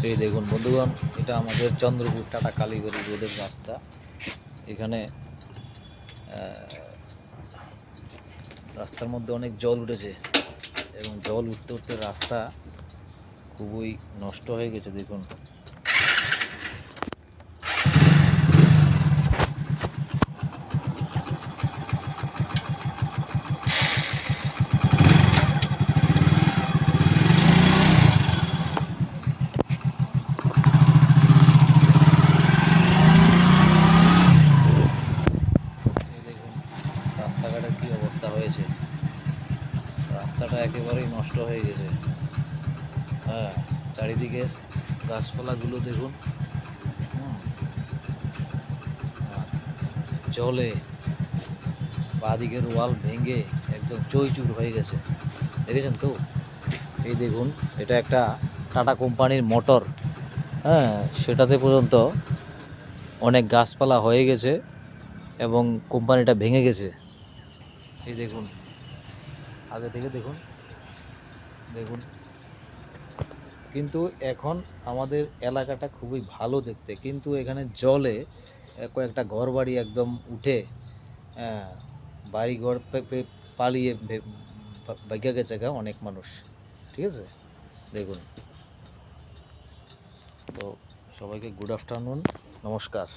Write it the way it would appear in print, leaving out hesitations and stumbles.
এই দেখুন বন্ধুগণ, এটা আমাদের চন্দ্রপুর টাটা কালীবাড়ি রোডের রাস্তা। এখানে রাস্তার মধ্যে অনেক জল উঠেছে এবং জল উঠতে উঠতে রাস্তা খুবই নষ্ট হয়ে গেছে। দেখুন রাস্তাঘাটের কী অবস্থা হয়েছে, রাস্তাটা একেবারেই নষ্ট হয়ে গেছে। হ্যাঁ, চারিদিকে গাছপালাগুলো দেখুন, জলে বাঁদিকের ওয়াল ভেঙে একদম চইচুর হয়ে গেছে। দেখেছেন তো? এই দেখুন, এটা একটা টাটা কোম্পানির মোটর। হ্যাঁ, সেটাতে পর্যন্ত অনেক গাছপালা হয়ে গেছে এবং কোম্পানিটা ভেঙে গেছে। এই দেখুন, আগে থেকে দেখুন দেখুন কিন্তু এখন আমাদের এলাকাটা খুবই ভালো দেখতে, কিন্তু এখানে জলে কয়েকটা ঘর বাড়ি একদম উঠে বাড়ি ঘর পালিয়ে ভাগ্যা গেছে অনেক মানুষ। ঠিক আছে, দেখুন। তো সবাইকে গুড আফটারনুন, নমস্কার।